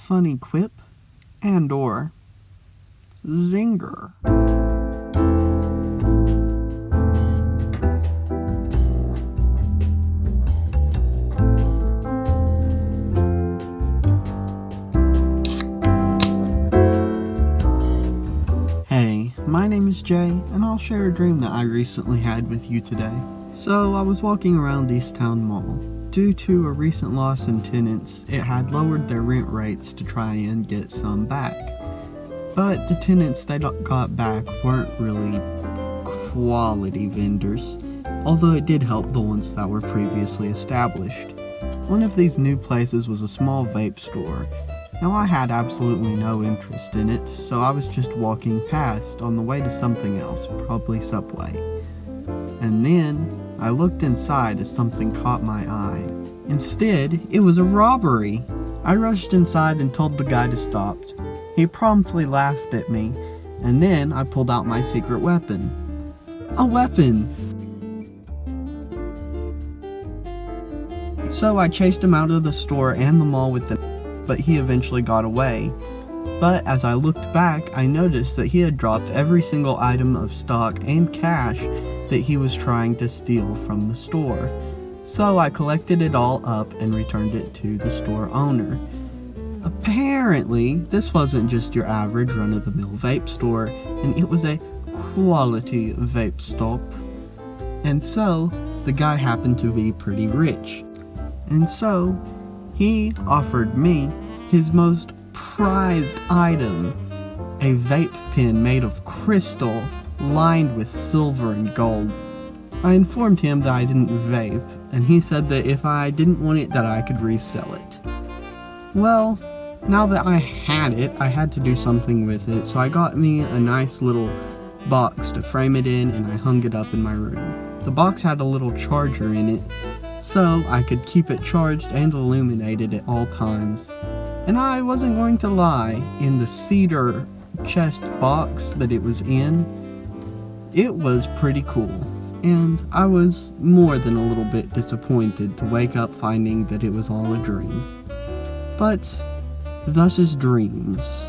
funny quip and or zinger. Hey, my name is Jay, and I'll share a dream that I recently had with you today. So, I was walking around East Town Mall. Due to a recent loss in tenants, it had lowered their rent rates to try and get some back. But the tenants they got back weren't really quality vendors, although it did help the ones that were previously established. One of these new places was a small vape store. Now I had absolutely no interest in it, so I was just walking past on the way to something else, probably Subway. And then I looked inside as something caught my eye. Instead, it was a robbery. I rushed inside and told the guy to stop. He promptly laughed at me, and then I pulled out my secret weapon. A weapon! So I chased him out of the store and the mall with them, but he eventually got away. But as I looked back, I noticed that he had dropped every single item of stock and cash that he was trying to steal from the store. So I collected it all up and returned it to the store owner. Apparently, this wasn't just your average run-of-the-mill vape store, and it was a quality vape stop. And so, the guy happened to be pretty rich. And so, he offered me his most prized item, a vape pen made of crystal lined with silver and gold. I informed him that I didn't vape, and he said that if I didn't want it that I could resell it. Well, now that I had it, I had to do something with it, so I got me a nice little box to frame it in, and I hung it up in my room. The box had a little charger in it, so I could keep it charged and illuminated at all times. And I wasn't going to lie, in the cedar chest box that it was in, it was pretty cool. And I was more than a little bit disappointed to wake up finding that it was all a dream. But thus is Dreamz.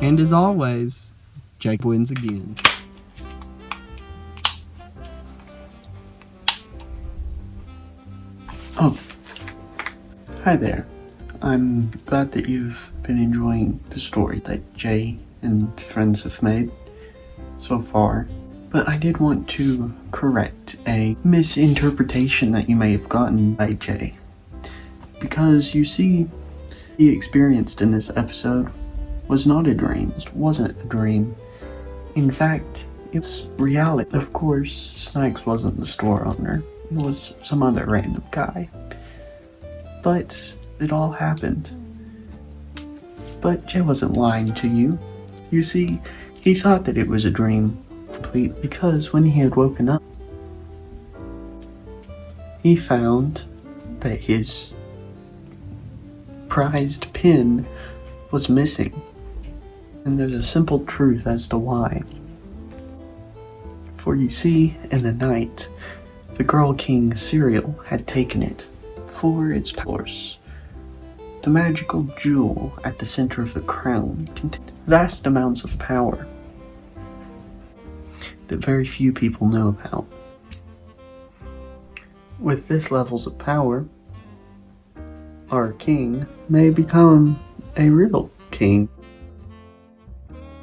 And as always, Jake wins again. Oh, hi there. I'm glad that you've been enjoying the story that Jay and friends have made so far. But I did want to correct a misinterpretation that you may have gotten by Jay. Because you see, he experienced in this episode was not a dream. It wasn't a dream. In fact, it's reality. Of course, Snipes wasn't the store owner. It was some other random guy. But it all happened. But Jay wasn't lying to you. You see, he thought that it was a dream, complete, because when he had woken up, he found that his prized pin was missing. And there's a simple truth as to why. For you see, in the night, the Girl King cereal had taken it for its powers. The magical jewel at the center of the crown contained vast amounts of power that very few people know about. With this levels of power, our king may become a real king.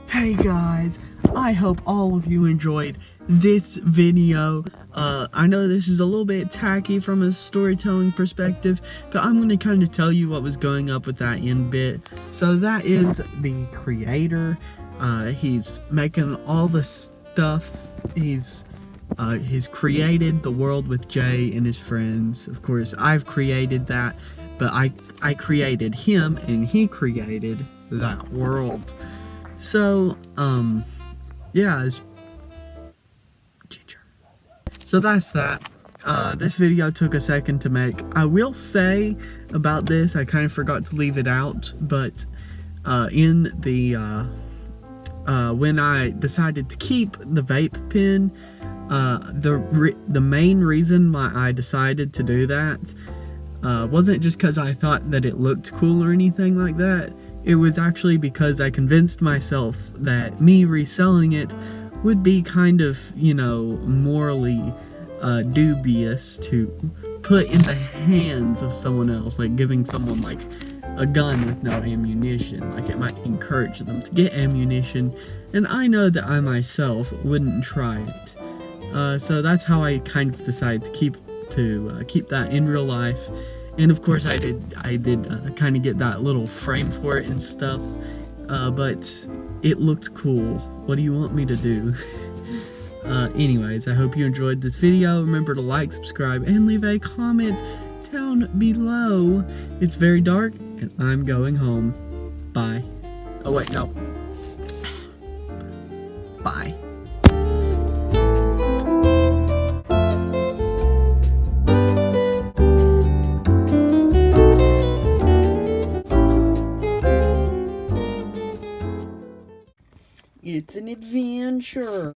Hey guys, I hope all of you enjoyed this video. I know this is a little bit tacky from a storytelling perspective, but I'm going to kind of tell you what was going up with that end bit. So that is the creator. He's making all the stuff. He's created the world with Jay and his friends. Of course, I've created that, but I created him and he created that world. So, yeah, so that's that. This video took a second to make. I will say about this, I kind of forgot to leave it out, but in the when I decided to keep the vape pen, the main reason why I decided to do that wasn't just because I thought that it looked cool or anything like that. It was actually because I convinced myself that me reselling it would be kind of, morally dubious to put in the hands of someone else, like giving someone like a gun with no ammunition. Like, it might encourage them to get ammunition, and I know that I myself wouldn't try it. So that's how I kind of decided to keep that in real life. And of course I did kind of get that little frame for it and stuff, but it looked cool. What do you want me to do? Anyways, I hope you enjoyed this video. Remember to like, subscribe, and leave a comment down below. It's very dark, and I'm going home. Bye. Oh wait, no. Bye. It's an adventure.